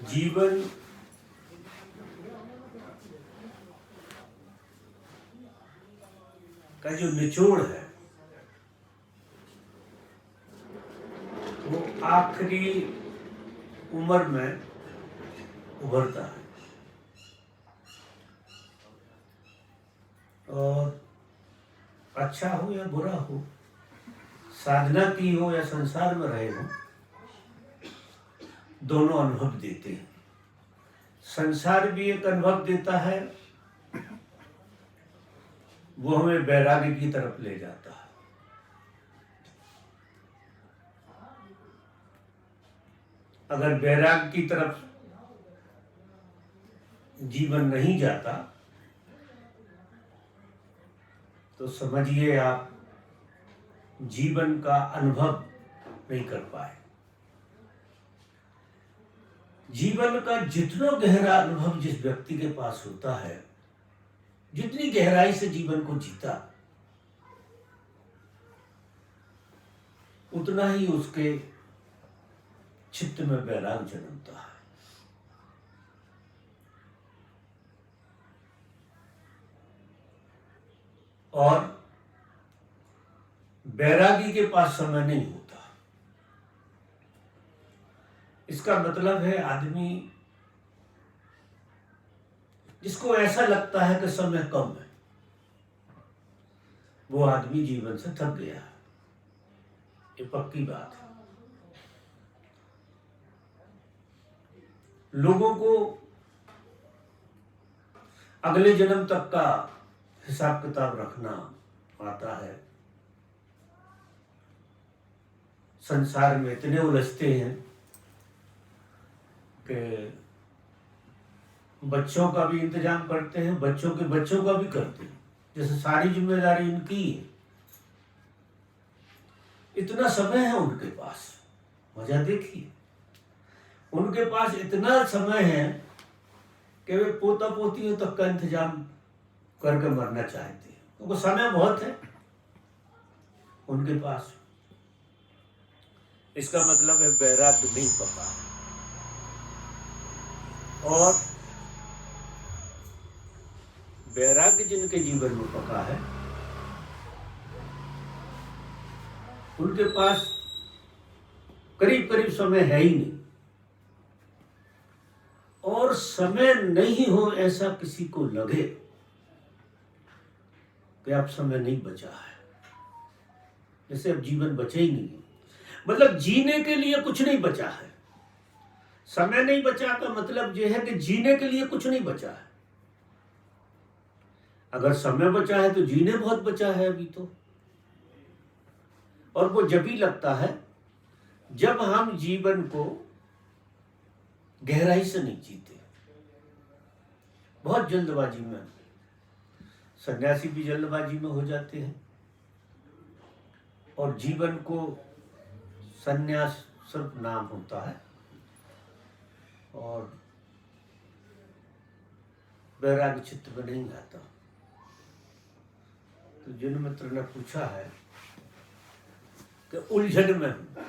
जीवन का जो निचोड़ है वो आखिरी उम्र में उभरता है। और अच्छा हो या बुरा हो, साधना की हो या संसार में रहे हो, दोनों अनुभव देते हैं। संसार भी एक अनुभव देता है, वो हमें वैराग्य की तरफ ले जाता है। अगर वैराग्य की तरफ जीवन नहीं जाता तो समझिए आप जीवन का अनुभव नहीं कर पाए। जीवन का जितना गहरा अनुभव जिस व्यक्ति के पास होता है, जितनी गहराई से जीवन को जीता, उतना ही उसके चित्त में वैराग्य जन्मता है। और वैरागी के पास समय नहीं होता। इसका मतलब है आदमी जिसको ऐसा लगता है कि समय कम है, वो आदमी जीवन से थक गया है। ये पक्की बात है। लोगों को अगले जन्म तक का हिसाब किताब रखना आता है। संसार में इतने उलझते हैं कि बच्चों का भी इंतजाम करते हैं, बच्चों के बच्चों का भी करते हैं, जैसे सारी जिम्मेदारी इनकी है। इतना समय है उनके पास, मजा देखिए। उनके पास इतना समय है कि वे पोता पोतियों तक का इंतजाम करके मरना चाहते हैं। उनको समय बहुत है उनके पास। इसका मतलब है वैराग्य नहीं पका। और वैराग्य जिनके जीवन में पका है, उनके पास करीब करीब समय है ही नहीं। और समय नहीं हो ऐसा किसी को लगे कि अब समय नहीं बचा है, जैसे अब जीवन बचे ही नहीं, मतलब जीने के लिए कुछ नहीं बचा है। समय नहीं बचा का मतलब यह है कि जीने के लिए कुछ नहीं बचा है। अगर समय बचा है तो जीने बहुत बचा है अभी तो। और वो जब ही लगता है जब हम जीवन को गहराई से नहीं जीते। बहुत जल्दबाजी में, सन्यासी भी जल्दबाजी में हो जाते हैं और जीवन को सन्यास सिर्फ नाम होता है। और वैराग्य चित्त में नहीं आता। तो जिन मित्र ने पूछा है कि उलझन में हूं,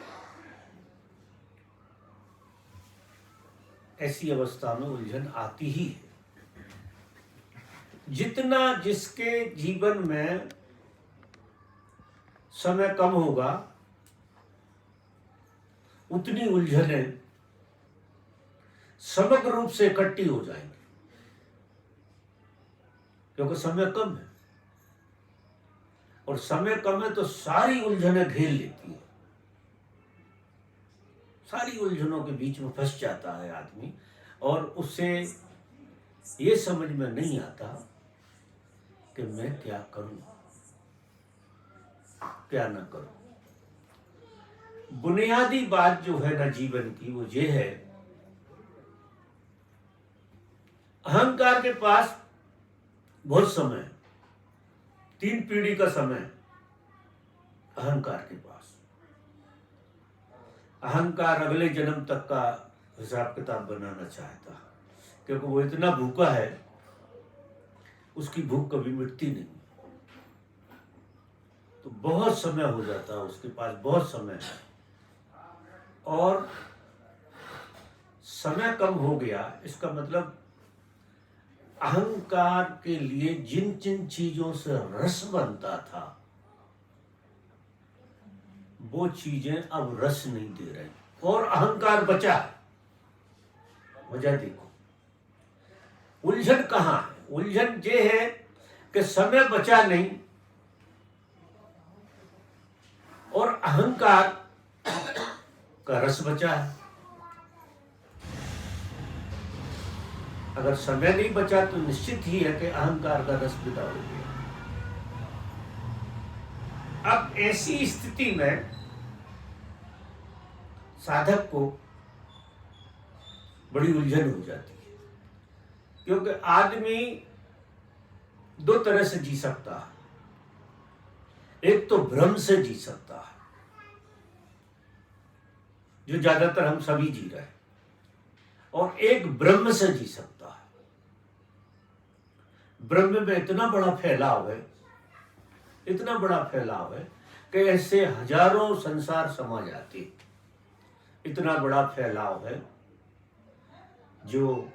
ऐसी अवस्था में उलझन आती ही है। जितना जिसके जीवन में समय कम होगा, उतनी उलझनें समग्र रूप से इकट्ठी हो जाएंगी, क्योंकि समय कम है। और समय कम है तो सारी उलझनें घेर लेती है। सारी उलझनों के बीच में फंस जाता है आदमी और उससे ये समझ में नहीं आता कि मैं क्या करूं, क्या ना करूं। बुनियादी बात जो है ना जीवन की, वो ये है, अहंकार के पास बहुत समय, 3 पीढ़ी का समय अहंकार के पास। अहंकार अगले जन्म तक का हिसाब किताब बनाना चाहता है, क्योंकि वो इतना भूखा है, उसकी भूख कभी मिटती नहीं। तो बहुत समय हो जाता है, उसके पास बहुत समय है, और समय कम हो गया, इसका मतलब अहंकार के लिए जिन जिन चीजों से रस बनता था वो चीजें अब रस नहीं दे रही, और अहंकार बचा है। वजह देखो, उलझन कहाँ है? उलझन ये है कि समय बचा नहीं और अहंकार का रस बचा है। अगर समय नहीं बचा तो निश्चित ही है कि अहंकार का रस विदा हो गया। अब ऐसी स्थिति में साधक को बड़ी उलझन हो जाती है, क्योंकि आदमी दो तरह से जी सकता है। एक तो भ्रम से जी सकता है, जो ज्यादातर हम सभी जी रहे हैं, और एक ब्रह्म से जी सकता है। ब्रह्म में इतना बड़ा फैलाव है, इतना बड़ा फैलाव है कि ऐसे हजारों संसार समा जाते, इतना बड़ा फैलाव है जो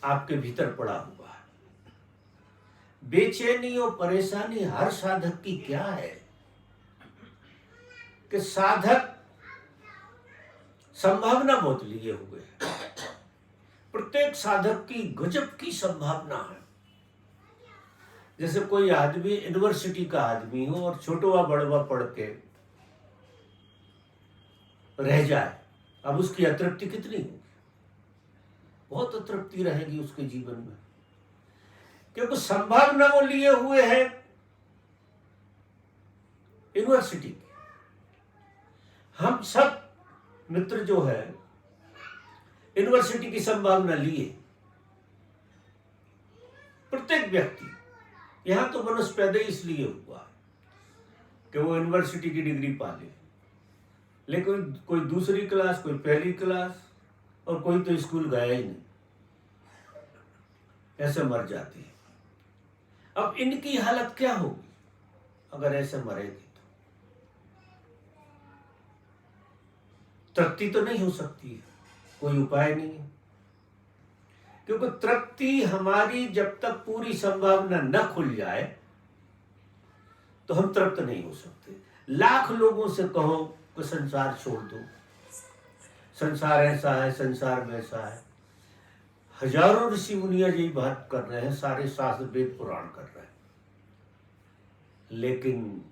आपके भीतर पड़ा हुआ है। बेचैनी और परेशानी हर साधक की क्या है कि साधक संभावना बहुत लिए हुए है। प्रत्येक साधक की गजब की संभावना है। जैसे कोई आदमी यूनिवर्सिटी का आदमी हो और छोटवा बड़वा पढ़ के रह जाए, अब उसकी अतृप्ति कितनी होगी? बहुत अतृप्ति रहेगी उसके जीवन में, क्योंकि संभावना वो लिए हुए है यूनिवर्सिटी की। हम सब मित्र जो है यूनिवर्सिटी की संभावना लिए, प्रत्येक व्यक्ति। यहां तो मनुष्य पैदा इसलिए हुआ कि वो यूनिवर्सिटी की डिग्री पा ले, लेकिन कोई दूसरी क्लास, कोई पहली क्लास, और कोई तो स्कूल गया ही नहीं, ऐसे मर जाती है। अब इनकी हालत क्या होगी अगर ऐसे मरेगी? तो तृप्ति तो नहीं हो सकती है, कोई उपाय नहीं है, क्योंकि तृप्ति हमारी जब तक पूरी संभावना न खुल जाए तो हम तृप्त नहीं हो सकते। लाख लोगों से कहो कि संसार छोड़ दो, संसार ऐसा है, संसार वैसा है, हजारों ऋषि मुनिया यही बात कर रहे हैं, सारे शास्त्र वेद पुराण कर रहे हैं, लेकिन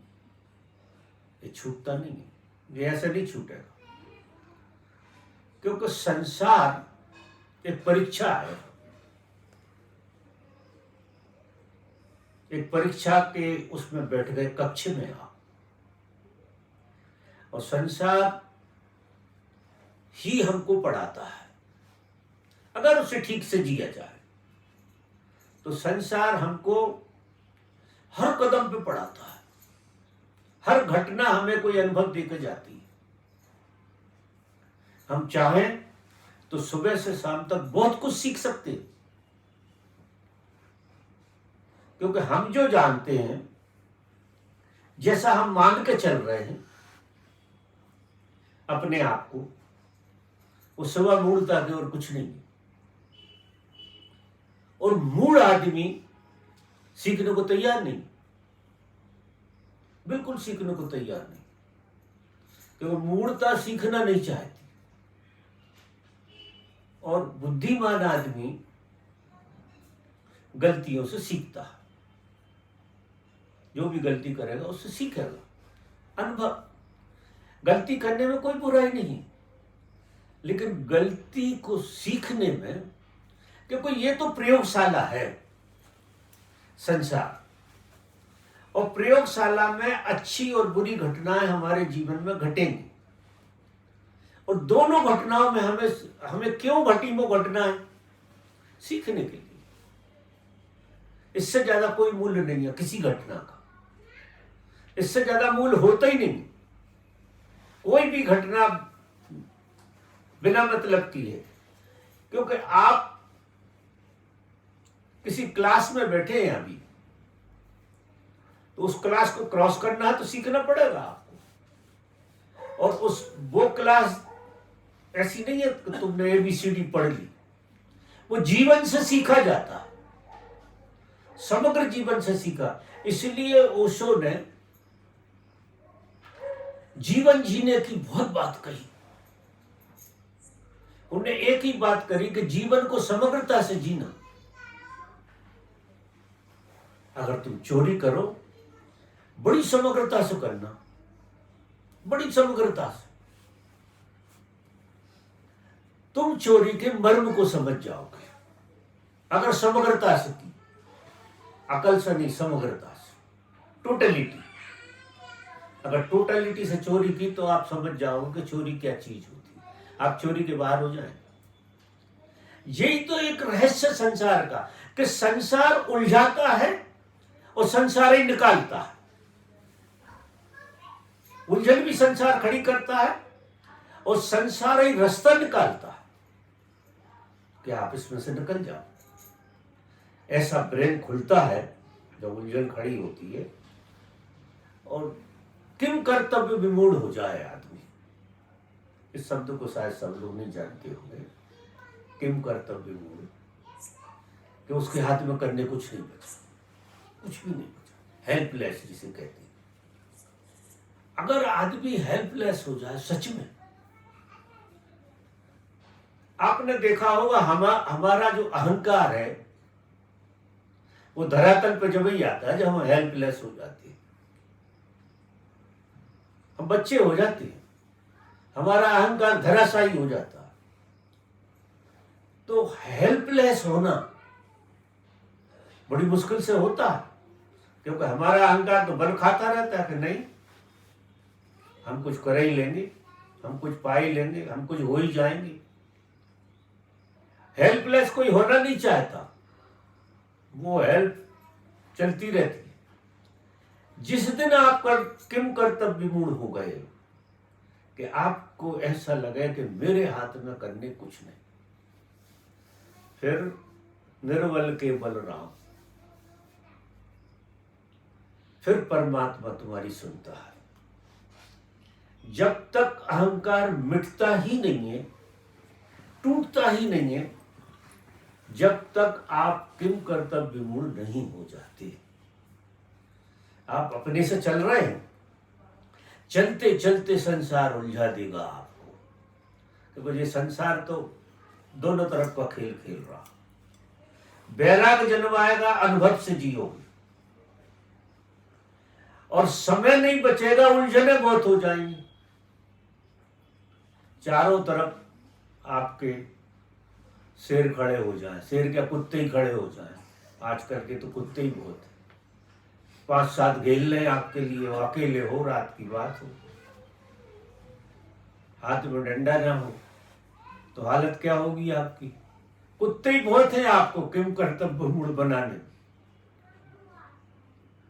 ये छूटता नहीं है। ये ऐसे नहीं छूटेगा, क्योंकि संसार एक परीक्षा है। एक परीक्षा के उसमें बैठ गए कक्ष में आप, और संसार ही हमको पढ़ाता है। अगर उसे ठीक से जिया जाए तो संसार हमको हर कदम पे पढ़ाता है, हर घटना हमें कोई अनुभव देकर जाती है। हम चाहें तो सुबह से शाम तक बहुत कुछ सीख सकते हैं, क्योंकि हम जो जानते हैं, जैसा हम मान के चल रहे हैं अपने आप को, वो सिवा मूलता के और कुछ नहीं। और मूल आदमी सीखने को तैयार नहीं, बिल्कुल सीखने को तैयार नहीं, क्योंकि मूलता सीखना नहीं चाहती। और बुद्धिमान आदमी गलतियों से सीखता है, जो भी गलती करेगा उससे सीखेगा। अनुभव, गलती करने में कोई बुराई नहीं, लेकिन गलती को सीखने में, क्योंकि ये तो प्रयोगशाला है संसार, और प्रयोगशाला में अच्छी और बुरी घटनाएं हमारे जीवन में घटेंगी, और दोनों घटनाओं में हमें क्यों घटी वो घटनाएं? सीखने के लिए। इससे ज्यादा कोई मूल्य नहीं है किसी घटना का, इससे ज्यादा मूल्य होता ही नहीं। कोई भी घटना बिना मतलब की है, क्योंकि आप किसी क्लास में बैठे हैं अभी, तो उस क्लास को क्रॉस करना है तो सीखना पड़ेगा आपको। और वो क्लास ऐसी नहीं है कि तुमने ABCD पढ़ ली, वो जीवन से सीखा जाता है, समग्र जीवन से सीखा। इसलिए ओशो ने जीवन जीने की बहुत बात कही। उन्होंने एक ही बात करी कि जीवन को समग्रता से जीना। अगर तुम चोरी करो, बड़ी समग्रता से करना, बड़ी समग्रता से, तुम चोरी के मर्म को समझ जाओगे। अगर समग्रता से की, अकल से नहीं, समग्रता से, टोटलिटी। अगर टोटलिटी से चोरी की तो आप समझ जाओगे कि चोरी क्या चीज होती है, आप चोरी के बाहर हो जाएं। यही तो एक रहस्य संसार का, कि संसार उलझाता है और संसार ही निकालता है। उलझन भी संसार खड़ी करता है और संसार ही रास्ता निकालता है कि आप इसमें से निकल जाओ। ऐसा ब्रेन खुलता है जब उलझन खड़ी होती है और किम कर्तव्य विमूढ़ हो जाए आदमी। इस शब्द को शायद सब लोग नहीं जानते होंगे, किम कर्तव्य विमूढ़, कि उसके हाथ में करने कुछ नहीं बचा, कुछ भी नहीं बचा, हेल्पलेस जिसे कहते हैं। अगर आदमी हेल्पलेस हो जाए सच में, आपने देखा होगा हमारा जो अहंकार है वो धरातल पे जब ही आता है जब हम हेल्पलेस हो जाते हैं, हम बच्चे हो जाते हैं, हमारा अहंकार धराशायी हो जाता है। तो हेल्पलेस होना बड़ी मुश्किल से होता है, क्योंकि हमारा अहंकार तो बल खाता रहता है कि नहीं, हम कुछ कर ही लेंगे, हम कुछ पा ही लेंगे, हम कुछ हो ही जाएंगे। हेल्पलेस कोई होना नहीं चाहता, वो हेल्प चलती रहती है। जिस दिन आप किम कर्तव्य विमूढ़ हो गए कि आपको ऐसा लगे कि मेरे हाथ में करने कुछ नहीं, फिर निर्बल के बल राम, फिर परमात्मा तुम्हारी सुनता है। जब तक अहंकार मिटता ही नहीं है, टूटता ही नहीं है, जब तक आप किम कर्तव्य विमूढ़ नहीं हो जाते। आप अपने से चल रहे हैं, चलते चलते संसार उलझा देगा आपको, क्योंकि ये संसार तो दोनों तरफ का खेल खेल रहा। वैराग्य जन्माएगा, अनुभव से जियोगे, और समय नहीं बचेगा, उलझने बहुत हो जाएंगी। चारों तरफ आपके शेर खड़े हो जाएं, शेर क्या कुत्ते ही खड़े हो जाएं। आजकल के तो कुत्ते ही बहुत है, 5-7 घेर लें आपके लिए, अकेले हो, रात की बात हो, हाथ में डंडा ना हो तो हालत क्या होगी आपकी। कुत्ते ही बहुत हैं आपको किम कर्तव्य विमूढ़ बनाने,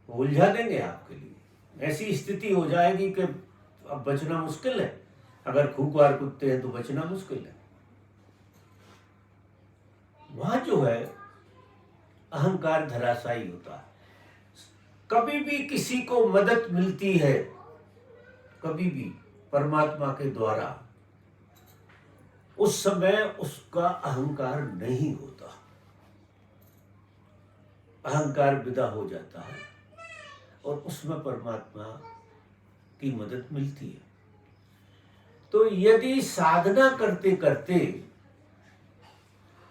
उलझा देंगे आपके लिए। ऐसी स्थिति हो जाएगी कि अब बचना मुश्किल है। अगर खूंखार कुत्ते हैं तो बचना मुश्किल है। वहां जो है अहंकार धराशायी होता है। कभी भी किसी को मदद मिलती है, कभी भी परमात्मा के द्वारा, उस समय उसका अहंकार नहीं होता, अहंकार विदा हो जाता है और उसमें परमात्मा की मदद मिलती है। तो यदि साधना करते करते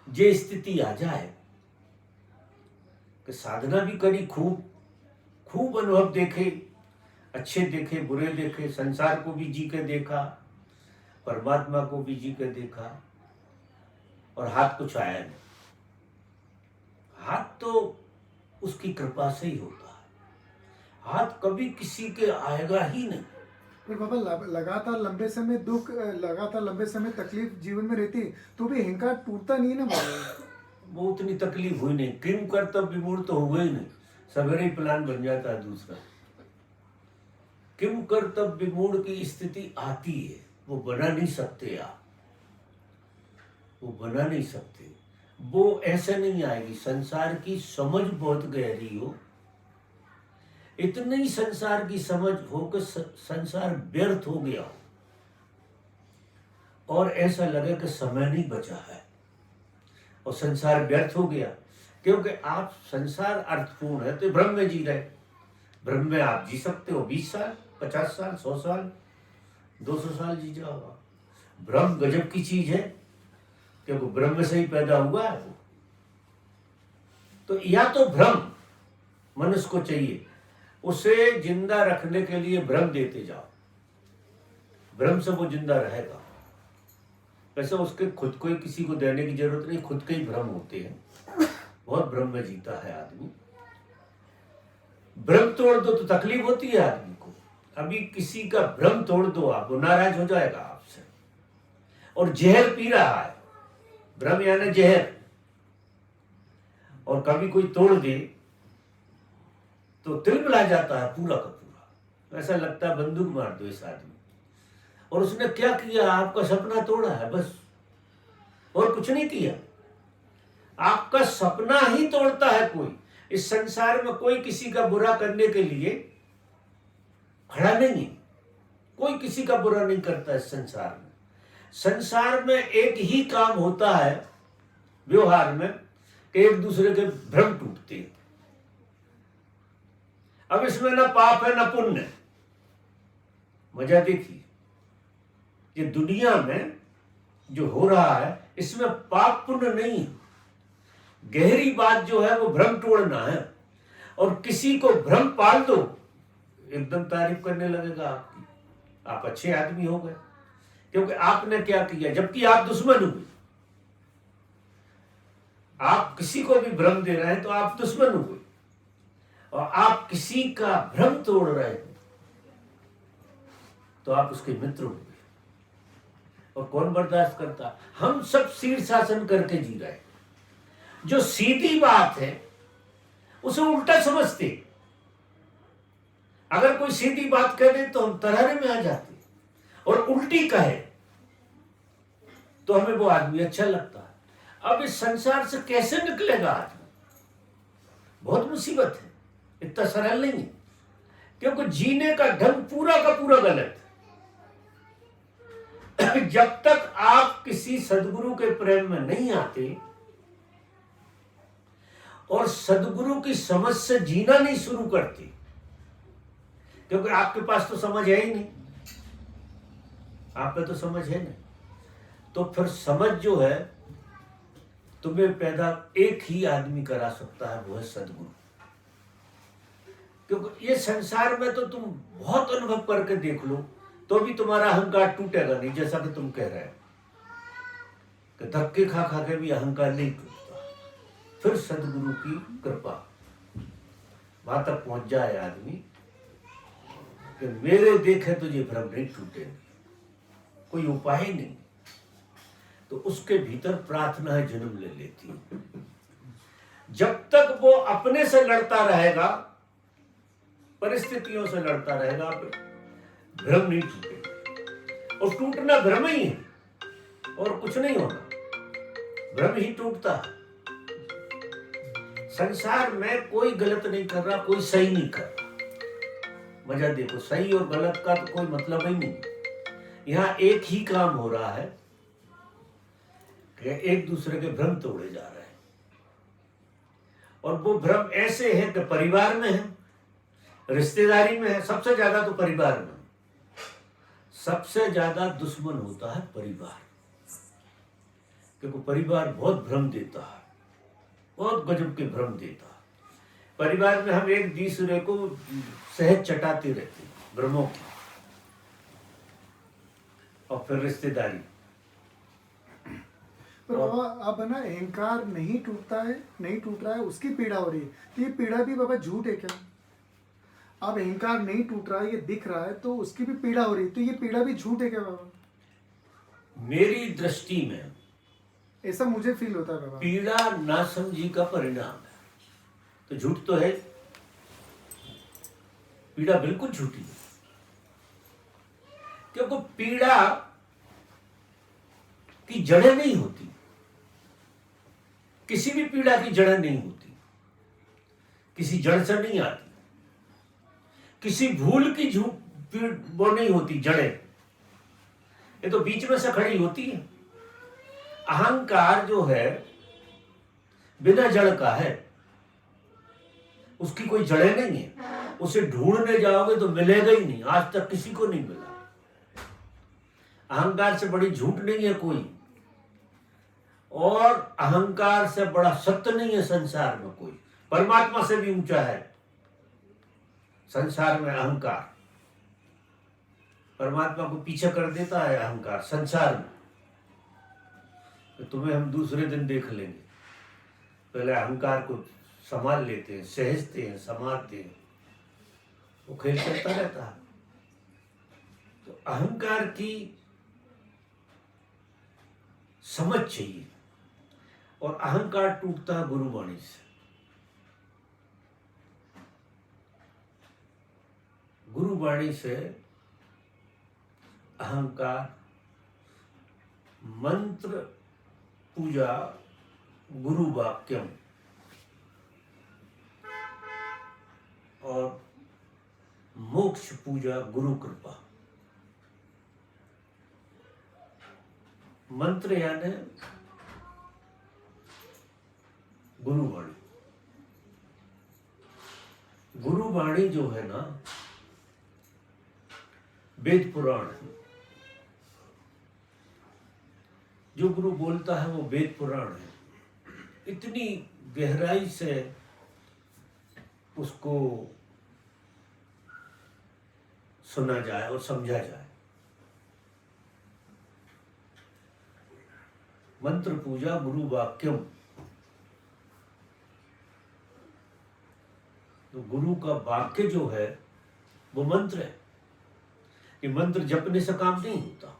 ये स्थिति आ जाए कि साधना भी करी, खूब अनुभव देखे, अच्छे देखे, बुरे देखे, संसार को भी जी के देखा, परमात्मा को भी जी के देखा, और हाथ कुछ आया नहीं। हाथ तो उसकी कृपा से ही होता है, हाथ कभी किसी के आएगा ही नहीं। पर बाबा लगातार लंबे समय दुख, लगातार लंबे समय तकलीफ जीवन में रहती तो भी अहंकार टूटता नहीं है ना बाबा। वो उतनी तकलीफ हुई नहीं, किम कर्तव्य विमूढ़ तो हुए ही नहीं, सवेरे ही प्लान बन जाता है दूसरा। किम कर्तव्य विमूढ़ की स्थिति आती है, वो बना नहीं सकते आप, वो बना नहीं सकते। वो ऐसे नहीं आएगी। संसार की समझ बहुत गहरी हो, इतनी संसार की समझ हो कि संसार व्यर्थ हो गया हो और ऐसा लगे कि समय नहीं बचा है और संसार व्यर्थ हो गया, क्योंकि आप संसार अर्थपूर्ण है तो ब्रह्म में जी रहे। ब्रह्म में आप जी सकते हो 20 साल, 50 साल, 100 साल, 200 साल जी जाओ आप। ब्रह्म गजब की चीज है, क्योंकि ब्रह्म से ही पैदा हुआ है वो। तो या तो भ्रम मनुष्य को चाहिए, उसे जिंदा रखने के लिए भ्रम देते जाओ, भ्रम से वो जिंदा रहेगा। वैसे उसके खुद को ही किसी को देने की जरूरत नहीं, खुद के ही भ्रम होते हैं। बहुत भ्रम में जीता है आदमी। भ्रम तोड़ दो तो तकलीफ होती है आदमी को। अभी किसी का भ्रम तोड़ दो आप, वो नाराज हो जाएगा आपसे और जहर पी रहा है। भ्रम यानी जहर। और कभी कोई तोड़ दे तो तिलमिला जाता है पूरा का पूरा। ऐसा लगता है बंदूक मार दो इस आदमी। और उसने क्या किया? आपका सपना तोड़ा है बस, और कुछ नहीं किया। आपका सपना ही तोड़ता है कोई। इस संसार में कोई किसी का बुरा करने के लिए खड़ा नहीं है। कोई किसी का बुरा नहीं करता इस संसार में। संसार में एक ही काम होता है व्यवहार में कि एक दूसरे के भ्रम टूटते हैं। अब इसमें ना पाप है ना पुण्य है। मजा देखिए, ये दुनिया में जो हो रहा है इसमें पाप पुण्य नहीं है। गहरी बात जो है वो भ्रम तोड़ना है। और किसी को भ्रम पाल दो, एकदम तारीफ करने लगेगा आपकी, आप अच्छे आदमी हो गए, क्योंकि आपने क्या किया, जबकि आप दुश्मन हुए। आप किसी को भी भ्रम दे रहे हैं तो आप दुश्मन हुए, और आप किसी का भ्रम तोड़ रहे हो तो आप उसके मित्र हुए। और कौन बर्दाश्त करता? हम सब शीर्षासन करके जी रहे हैं। जो सीधी बात है उसे उल्टा समझते। अगर कोई सीधी बात कह दे तो हम तरारे में आ जाते, और उल्टी कहे तो हमें वो आदमी अच्छा लगता है। अब इस संसार से कैसे निकलेगा आदमी? बहुत मुसीबत है, इतना सरल नहीं है, क्योंकि जीने का ढंग पूरा का पूरा गलत है। जब तक आप किसी सदगुरु के प्रेम में नहीं आते और सदगुरु की समझ से जीना नहीं शुरू करते, क्योंकि आपके पास तो समझ है ही नहीं, आप में तो समझ है नहीं, तो फिर समझ जो है तुम्हें पैदा एक ही आदमी करा सकता है, वो है सदगुरु। क्योंकि ये संसार में तो तुम बहुत अनुभव करके देख लो तो भी तुम्हारा अहंकार टूटेगा नहीं, जैसा कि तुम कह रहे हो कि धक्के खा खा के भी अहंकार नहीं टूटता। फिर सदगुरु की कृपा वहां तक पहुंच जाए आदमी कि मेरे देखे तुझे भ्रम नहीं टूटेंगे, कोई उपाय ही नहीं, तो उसके भीतर प्रार्थना जन्म ले लेती है। जब तक वो अपने से लड़ता रहेगा, परिस्थितियों से लड़ता रहेगा, भ्रम नहीं टूटेगा। और टूटना भ्रम ही है और कुछ नहीं होना, भ्रम ही टूटता है। संसार में कोई गलत नहीं कर रहा, कोई सही नहीं कर रहा। मजा देखो, सही और गलत का तो कोई मतलब ही नहीं। यहां एक ही काम हो रहा है कि एक दूसरे के भ्रम तोड़े जा रहे हैं। और वो भ्रम ऐसे हैं कि परिवार में है, रिश्तेदारी में है, सबसे ज्यादा तो परिवार में। सबसे ज्यादा दुश्मन होता है परिवार, क्योंकि परिवार बहुत भ्रम देता है, बहुत गजब के भ्रम देता है। परिवार में हम एक दूसरे को सहज चटाते रहते हैं भ्रमों की। और फिर रिश्तेदारी। पर बाबा अब है ना, अहंकार नहीं टूटता है, नहीं टूट रहा है, उसकी पीड़ा हो रही है, तो ये पीड़ा भी बाबा झूठ है क्या? अब अहंकार नहीं टूट रहा है, ये दिख रहा है, तो उसकी भी पीड़ा हो रही है, तो ये पीड़ा भी झूठ है क्या बाबा? मेरी दृष्टि में ऐसा मुझे फील होता है बाबा। पीड़ा नासमझी का परिणाम है, तो झूठ तो है। पीड़ा बिल्कुल झूठी है, क्योंकि पीड़ा की जड़ें नहीं होती, किसी भी पीड़ा की जड़ें नहीं होती, किसी जड़ से नहीं आती। किसी भूल की वो नहीं होती जड़ें, ये तो बीच में से खड़ी होती है। अहंकार जो है बिना जड़ का है, उसकी कोई जड़ें नहीं है। उसे ढूंढने जाओगे तो मिलेगा ही नहीं, आज तक किसी को नहीं मिला। अहंकार से बड़ी झूठ नहीं है कोई, और अहंकार से बड़ा सत्य नहीं है संसार में कोई। परमात्मा से भी ऊंचा है संसार में अहंकार। परमात्मा को पीछे कर देता है अहंकार संसार में। तो तुम्हें हम दूसरे दिन देख लेंगे, पहले अहंकार को संभाल लेते हैं, सहजते हैं, संभालते हैं, वो खेल चलता रहता है। तो अहंकार की समझ चाहिए, और अहंकार टूटता है गुरुवाणी से। गुरुवाणी से अहंकार, मंत्र पूजा गुरु वाक्यम, और मोक्ष पूजा गुरु कृपा। मंत्र यानी गुरुवाणी। गुरुवाणी जो है ना, वेद पुराण है। जो गुरु बोलता है वो वेद पुराण है। इतनी गहराई से उसको सुना जाए और समझा जाए। मंत्र पूजा गुरु वाक्यम, तो गुरु का वाक्य जो है वो मंत्र है। ये मंत्र जपने से काम नहीं होता।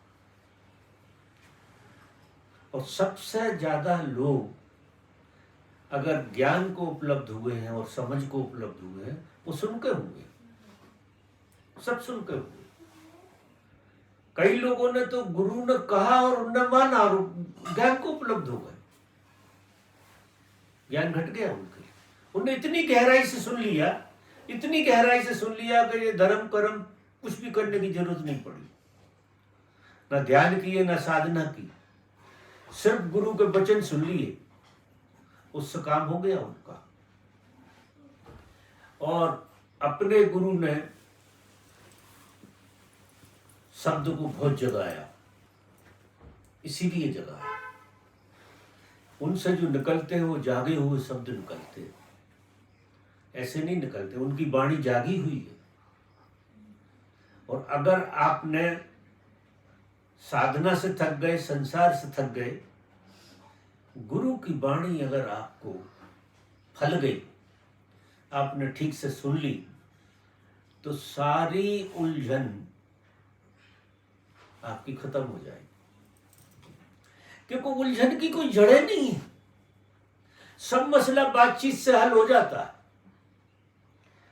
और सबसे ज्यादा लोग अगर ज्ञान को उपलब्ध हुए हैं और समझ को उपलब्ध हुए हैं, वो सुनकर हुए, सब सुनकर हुए। कई लोगों ने तो गुरु ने कहा और उन्हें माना और ज्ञान को उपलब्ध हो गए, ज्ञान घट गया उनके। उन्हें इतनी गहराई से सुन लिया, इतनी गहराई से सुन लिया कि ये धर्म कर्म कुछ भी करने की जरूरत नहीं पड़ी, ना ध्यान किए ना साधना की, सिर्फ गुरु के वचन सुन लिए, उससे काम हो गया उनका। और अपने गुरु ने शब्द को बहुत जगाया, इसीलिए जगाया। उनसे जो निकलते हैं वो जागे हुए शब्द निकलते हैं, ऐसे नहीं निकलते। उनकी वाणी जागी हुई है। और अगर आपने साधना से थक गए, संसार से थक गए, गुरु की वाणी अगर आपको फल गई, आपने ठीक से सुन ली, तो सारी उलझन आपकी खत्म हो जाएगी। क्योंकि उलझन की कोई जड़ें नहीं है। सब मसला बातचीत से हल हो जाता है।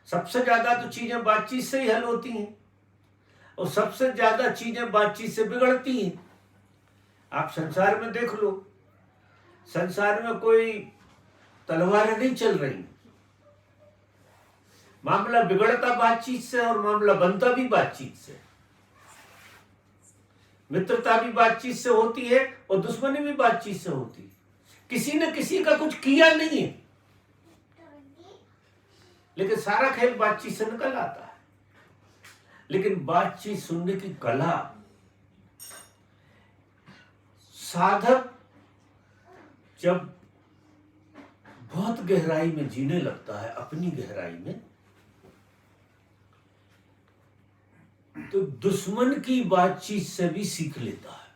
सबसे ज्यादा तो चीजें बातचीत से ही हल होती हैं, और सबसे ज्यादा चीजें बातचीत से बिगड़ती हैं। आप संसार में देख लो, संसार में कोई तलवारें नहीं चल रही। मामला बिगड़ता बातचीत से और मामला बनता भी बातचीत से। मित्रता भी बातचीत से होती है और दुश्मनी भी बातचीत से होती है। किसी ने किसी का कुछ किया नहीं है, लेकिन सारा खेल बातचीत से निकल आता है। लेकिन बातचीत सुनने की कला, साधक जब बहुत गहराई में जीने लगता है, अपनी गहराई में, तो दुश्मन की बातचीत से भी सीख लेता है।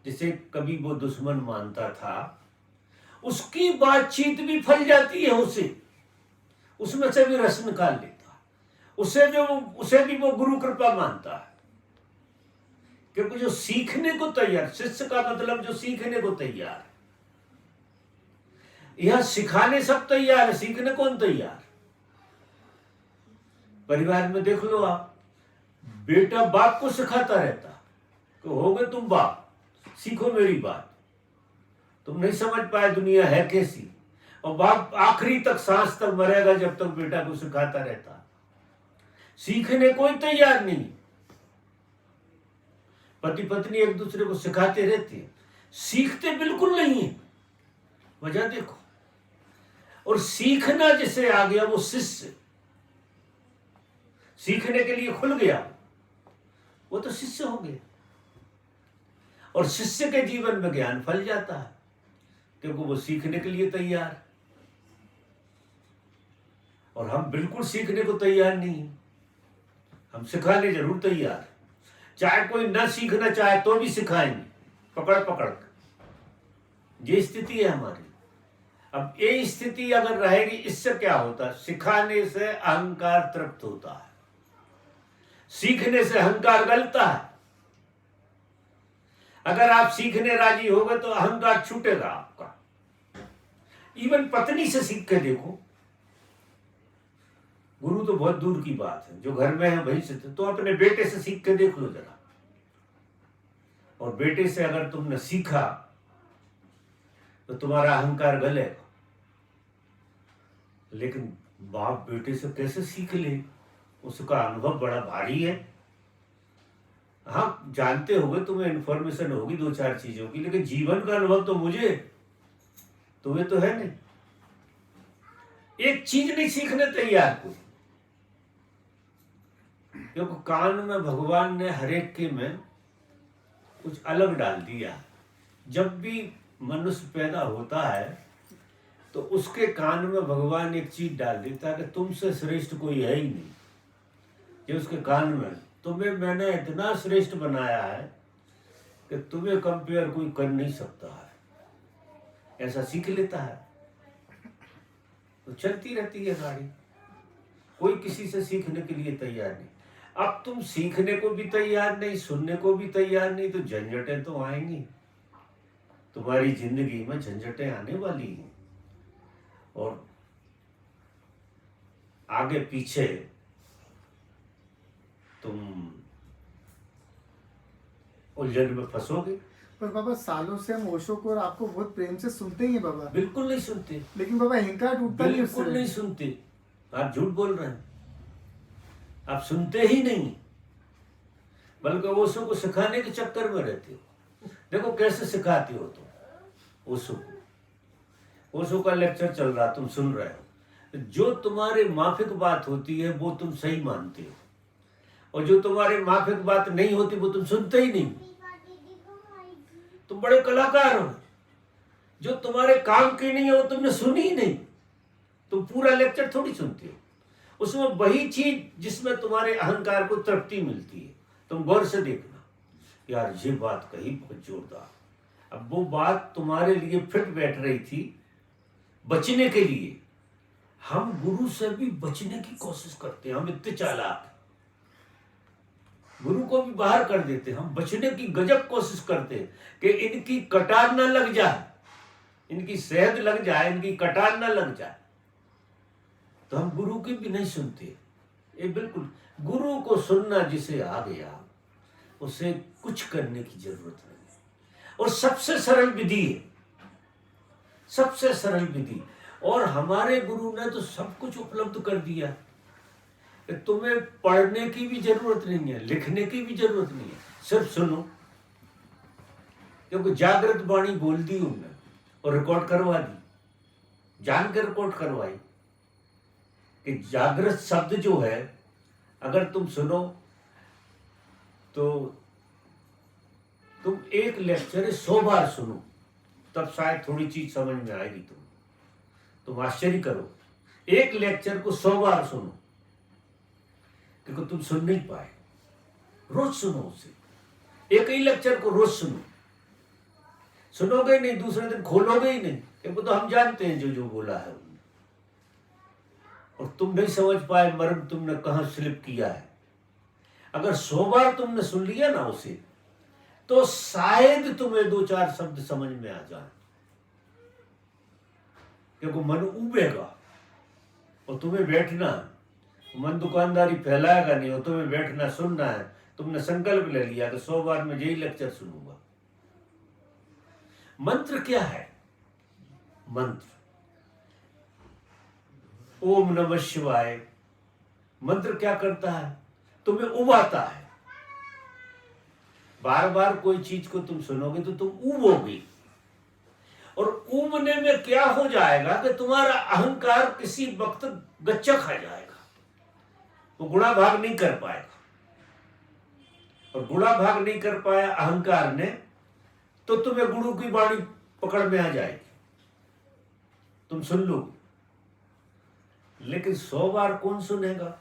जैसे कभी वो दुश्मन मानता था, उसकी बातचीत भी फल जाती है उसे, उसमें से भी रस निकाल लेता है। उसे भी वो गुरु कृपा मानता है। क्योंकि जो सीखने को तैयार, शिष्य का मतलब जो सीखने को तैयार है। यह सिखाने सब तैयार है, सीखने कौन तैयार? परिवार में देख लो आप, बेटा बाप को सिखाता रहता कि हो गए तुम बाप, सीखो मेरी बात, तुम नहीं समझ पाए दुनिया है कैसी। और बाप आखिरी तक, सांस तक मरेगा जब तक बेटा को सिखाता रहता। सीखने कोई तैयार नहीं। पति पत्नी एक दूसरे को सिखाते रहते हैं, सीखते बिल्कुल नहीं है। वजह देखो। और सीखना जिसे आ गया वो शिष्य, सीखने के लिए खुल गया, वो तो शिष्य हो गया। और शिष्य के जीवन में ज्ञान फल जाता है, क्योंकि वो सीखने के लिए तैयार है। और हम बिल्कुल सीखने को तैयार नहीं है। हम सिखाने जरूर तैयार है, चाहे कोई ना सीखना चाहे तो भी सिखाएंगे, पकड़ पकड़ कर। ये स्थिति है हमारी। अब ये स्थिति अगर रहेगी, इससे क्या होता है? सिखाने से अहंकार तृप्त होता है, सीखने से अहंकार गलता है। अगर आप सीखने राजी हो गए तो अहंकार छूटेगा आपका। इवन पत्नी से सीख के देखो, गुरु तो बहुत दूर की बात है, जो घर में है वही से, तो अपने बेटे से सीख के देख लो जरा। और बेटे से अगर तुमने सीखा तो तुम्हारा अहंकार गलेगा। लेकिन बाप बेटे से कैसे सीख ले? उसका अनुभव बड़ा भारी है। हाँ, जानते होगे, तुम्हें इन्फॉर्मेशन होगी दो चार चीजों की, लेकिन जीवन का अनुभव तो मुझे, तुम्हें तो है नहीं। एक चीज नहीं सीखने तैयार कोई, क्योंकि कान में भगवान ने हरेक के में कुछ अलग डाल दिया। जब भी मनुष्य पैदा होता है तो उसके कान में भगवान एक चीज डाल देता है कि तुमसे श्रेष्ठ कोई है ही नहीं। ये उसके कान में, तुम्हें मैंने इतना श्रेष्ठ बनाया है कि तुम्हें कंपेयर कोई कर नहीं सकता है। ऐसा सीख लेता है तो चलती रहती है गाड़ी। कोई किसी से सीखने के लिए तैयार नहीं। अब तुम सीखने को भी तैयार नहीं, सुनने को भी तैयार नहीं, तो झंझटें तो आएंगी। तुम्हारी जिंदगी में झंझटें आने वाली हैं, और आगे पीछे तुम उलझन में फंसोगे। पर बाबा सालों से हम ओशो को और आपको बहुत प्रेम से सुनते ही हैं बाबा, बिल्कुल नहीं सुनते, लेकिन बाबा अहंकार टूटता नहीं बिल्कुल उससे। नहीं सुनते। आप झूठ बोल रहे हैं, आप सुनते ही नहीं, बल्कि ओशो को सिखाने के चक्कर में रहते हो। देखो कैसे सिखाते हो तुम ओशो को। ओशो का लेक्चर चल रहा, तुम सुन रहे हो, जो तुम्हारे माफिक बात होती है वो तुम सही मानते हो, और जो तुम्हारे माफिक बात नहीं होती वो तुम सुनते ही नहीं। तुम बड़े कलाकार हो। जो तुम्हारे काम की नहीं है वो तुमने सुनी ही नहीं। तुम पूरा लेक्चर थोड़ी सुनते हो, उसमें वही चीज जिसमें तुम्हारे अहंकार को तृप्ति मिलती है। तुम गौर से देखना, यार ये बात कही बहुत जोरदार। अब वो बात तुम्हारे लिए फिट बैठ रही थी बचने के लिए। हम गुरु से भी बचने की कोशिश करते हैं, हम इतने चालाक, गुरु को भी बाहर कर देते हैं। हम बचने की गजब कोशिश करते हैं कि इनकी कटार ना लग जाए, इनकी सेहत लग जाए, इनकी कटार ना लग जाए। तो हम गुरु की भी नहीं सुनते। ये बिल्कुल, गुरु को सुनना जिसे आ गया उसे कुछ करने की जरूरत नहीं। और सबसे सरल विधि है, सबसे सरल विधि। और हमारे गुरु ने तो सब कुछ उपलब्ध कर दिया। तुम्हें पढ़ने की भी जरूरत नहीं है, लिखने की भी जरूरत नहीं है, सिर्फ सुनो। क्योंकि जागृत वाणी बोल दी उन्होंने और रिकॉर्ड करवा दी, जानकर रिकॉर्ड करवाई कि जागृत शब्द जो है अगर तुम सुनो तो तुम एक लेक्चर 100 बार सुनो, तब शायद थोड़ी चीज समझ में आएगी। तुम आश्चर्य करो, एक लेक्चर को 100 बार सुनो, क्योंकि तुम सुन नहीं पाए। रोज सुनो उसे, एक ही लेक्चर को रोज सुनो। सुनोगे ही नहीं, दूसरे दिन खोलोगे ही नहीं, क्योंकि तो हम जानते हैं जो जो बोला है उन्होंने। और तुम नहीं समझ पाए मर्म तुमने कहां स्लिप किया है। अगर 100 बार तुमने सुन लिया ना उसे, तो शायद तुम्हें 2-4 शब्द समझ में आ जाए, क्योंकि मन उबेगा और तुम्हें बैठना, मन दुकानदारी फैलाएगा नहीं, और तुम्हें बैठना सुनना है। तुमने संकल्प ले लिया कि 100 बार में यही लेक्चर सुनूंगा। मंत्र क्या है? मंत्र ओम नमः शिवाय, मंत्र क्या करता है, तुम्हें उबाता है। बार बार कोई चीज को तुम सुनोगे तो तुम ऊबोगे, और ऊबने में क्या हो जाएगा कि तुम्हारा अहंकार किसी वक्त गच्चा खा जाएगा, वो गुणा भाग नहीं कर पाएगा। और गुणा भाग नहीं कर पाया अहंकार ने, तो तुम्हें गुरु की वाणी पकड़ में आ जाएगी, तुम सुन लो। लेकिन 100 बार कौन सुनेगा?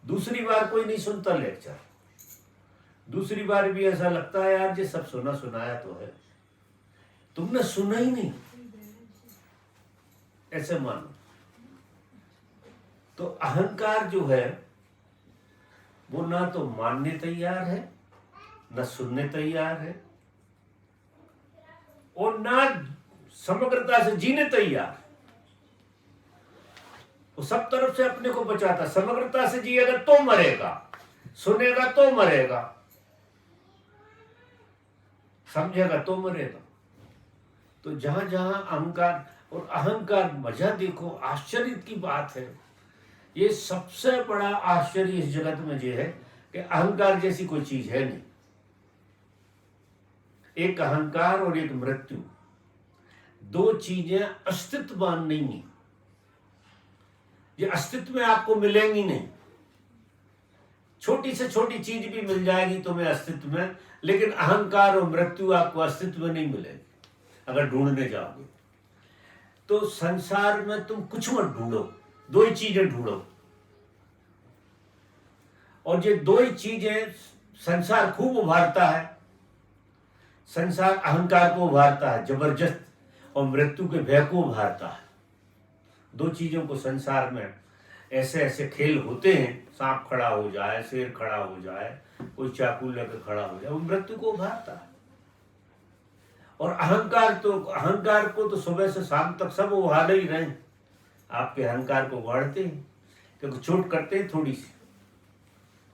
दूसरी बार कोई नहीं सुनता लेक्चर। दूसरी बार भी ऐसा लगता है यार ये सब सुना सुनाया तो है, तुमने सुना ही नहीं, ऐसे मानो। तो अहंकार जो है वो ना तो मानने तैयार है, ना सुनने तैयार है, और ना समग्रता से जीने तैयार। वो सब तरफ से अपने को बचाता। समग्रता से जिएगा तो मरेगा, सुनेगा तो मरेगा, समझेगा तो मरेगा। तो जहां जहां अहंकार, और अहंकार मजा देखो, आश्चर्य की बात है। ये सबसे बड़ा आश्चर्य इस जगत में ये है कि अहंकार जैसी कोई चीज है नहीं। एक अहंकार और एक मृत्यु, दो चीजें अस्तित्ववान नहीं है। ये अस्तित्व में आपको मिलेंगी नहीं। छोटी से छोटी चीज भी मिल जाएगी तुम्हें अस्तित्व में, लेकिन अहंकार और मृत्यु आपको अस्तित्व में नहीं मिलेगी अगर ढूंढने जाओगे। तो संसार में तुम कुछ मत ढूंढो, दो ही चीजें ढूंढो। और ये दो ही चीजें संसार खूब उभारता है। संसार अहंकार को उभारता है जबरदस्त, और मृत्यु के भय को उभारता है। दो चीजों को संसार में ऐसे ऐसे खेल होते हैं, सांप खड़ा हो जाए, शेर खड़ा हो जाए, कोई चाकू लेकर खड़ा हो जाए, वो मृत्यु को उभारता है। और अहंकार को तो सुबह से शाम तक सब उभार ही रहे। आपके अहंकार को उभारते हैं क्योंकि चोट करते हैं थोड़ी सी,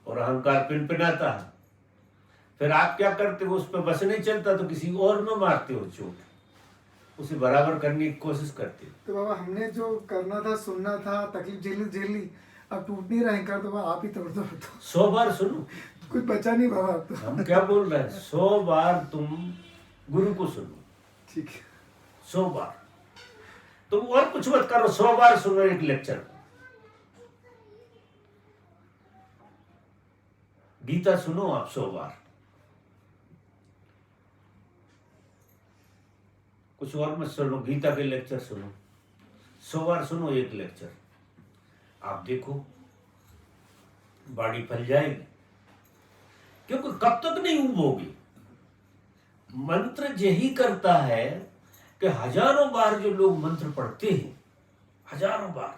और अहंकार पिनपिनाता है। फिर आप क्या करते हो, उस पर बस नहीं चलता तो किसी और में मारते हो चोट, उसे बराबर करने की कोशिश करते हो। तो बाबा हमने जो करना था, सुनना था, तकलीफ झेल ली, अब टूट नहीं रहा अहंकार, तो बाबा आप ही तोड़ दो। 100 बार सुनो, कुछ बचा नहीं बाबा अब तो। हम क्या बोल रहे हैं, 100 बार तुम गुरु को सुनो, ठीक है। 100 बार तुम और कुछ मत करो, 100 बार सुनो एक लेक्चर। गीता सुनो आप 100 बार, कुछ और मत सुनो, गीता के लेक्चर सुनो, 100 बार सुनो एक लेक्चर। आप देखो बॉडी फैल जाएगी, क्योंकि कब तक नहीं उबोगी। मंत्र यही करता है कि हजारों बार जो लोग मंत्र पढ़ते हैं, हजारों बार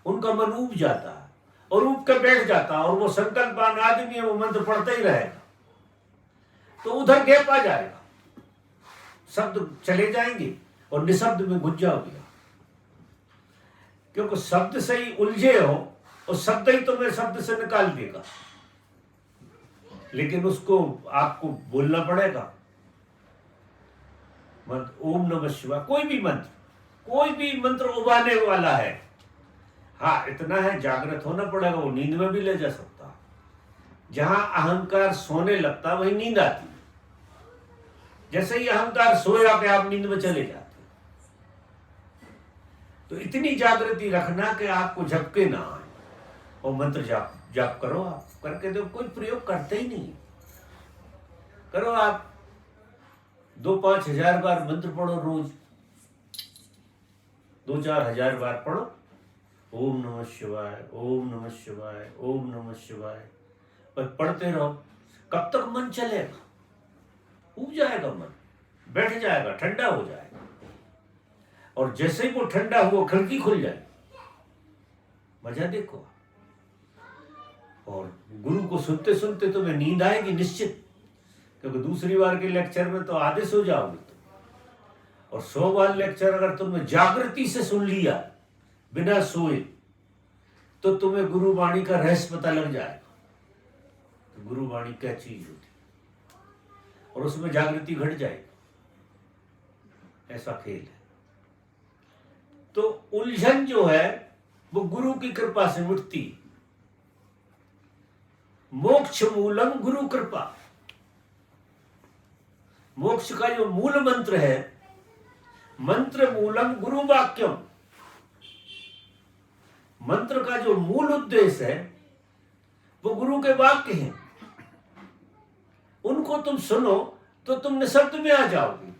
उनका मन उब जाता है, और उब कर बैठ जाता है, और वो संकल्पवान आदमी है, वो मंत्र पढ़ता ही रहेगा। तो उधर गैप आ जाएगा, शब्द चले जाएंगे और निशब्द में घुस जाओगे। क्योंकि शब्द से ही उलझे हो, और शब्द ही तुम्हें शब्द से निकाल देगा, लेकिन उसको आपको बोलना पड़ेगा। मंत्र ओम नमः शिवाय, कोई भी मंत्र उबाने वाला है। हाँ, इतना है जागृत होना पड़ेगा, वो नींद में भी ले जा सकता। जहां अहंकार सोने लगता वही नींद आती। जैसे ही अहंकार सोया कि आप नींद में चले जाते। तो इतनी जागृति रखना कि आपको झपके ना आए, और मंत्र जाप करो। आप करके तो कोई प्रयोग करते ही नहीं, करो आप 2-5 हजार बार मंत्र पढ़ो रोज, 2-4 हजार बार पढ़ो। ओम नमः शिवाय, ओम नमः शिवाय, ओम नमः शिवाय, पर पढ़ते रहो। कब तक मन चलेगा, उब जाएगा मन, बैठ जाएगा, ठंडा हो जाएगा। और जैसे ही वो ठंडा हुआ, खिड़की खुल जाएगी। मजा देखो। और गुरु को सुनते सुनते तुम्हें नींद आएगी निश्चित, क्योंकि दूसरी बार के लेक्चर में तो आधे सो जाओगे तुम। और 100 बार लेक्चर अगर तुमने जागृति से सुन लिया बिना सोए, तो तुम्हें गुरुवाणी का रहस्य पता लग जाएगा। तो गुरुवाणी क्या चीज होती, और उसमें जागृति घट जाएगी। ऐसा खेल है। तो उलझन जो है वो गुरु की कृपा से मिटती। मोक्ष मूलम गुरु कृपा। मोक्ष का जो मूल मंत्र है, मंत्र मूलम गुरु वाक्यम, मंत्र का जो मूल उद्देश्य है वो गुरु के वाक्य हैं। उनको तुम सुनो तो तुम निशब्द में आ जाओगे।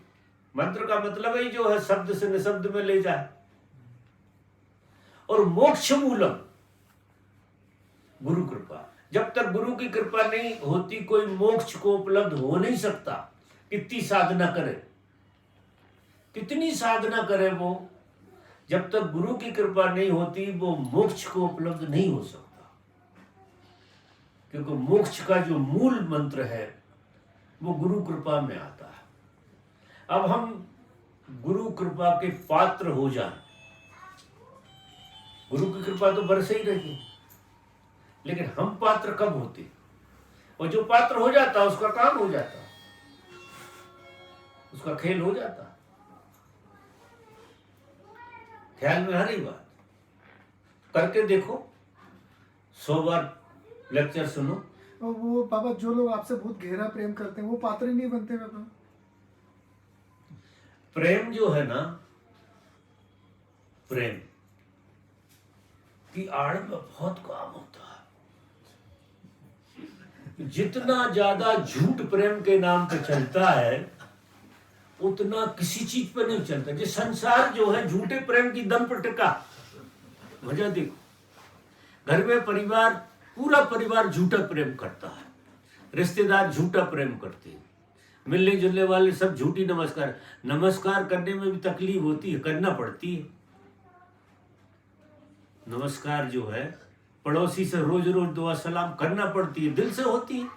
मंत्र का मतलब ही जो है शब्द से निशब्द में ले जाए। और मोक्ष मूलम गुरु कृपा, जब तक गुरु की कृपा नहीं होती कोई मोक्ष को उपलब्ध हो नहीं सकता। कितनी साधना करे, कितनी साधना करे वो, जब तक गुरु की कृपा नहीं होती वो मोक्ष को उपलब्ध नहीं हो सकता। क्योंकि मोक्ष का जो मूल मंत्र है वो गुरु कृपा में आता है। अब हम गुरु कृपा के पात्र हो जाएं। गुरु की कृपा तो बरसे ही रही, लेकिन हम पात्र कब होते? और जो पात्र हो जाता उसका काम हो जाता, उसका खेल हो जाता। ख्याल में आ रही बात? करके देखो, 100 बार लेक्चर सुनो। और वो बाबा जो लोग आपसे बहुत गहरा प्रेम करते हैं वो पात्र ही नहीं बनते बाबा। प्रेम जो है ना, प्रेम की आड़ में बहुत काम होता है। जितना ज्यादा झूठ प्रेम के नाम पे चलता है उतना किसी चीज पे नहीं चलता। ये संसार जो है झूठे प्रेम की दम पर टिका। वजह देखो, घर में परिवार, पूरा परिवार झूठा प्रेम करता है, रिश्तेदार झूठा प्रेम करते हैं, मिलने जुलने वाले सब झूठी नमस्कार करने में भी तकलीफ होती है, करना पड़ती है। नमस्कार जो है पड़ोसी से रोज रोज दुआ सलाम करना पड़ती है, दिल से होती है।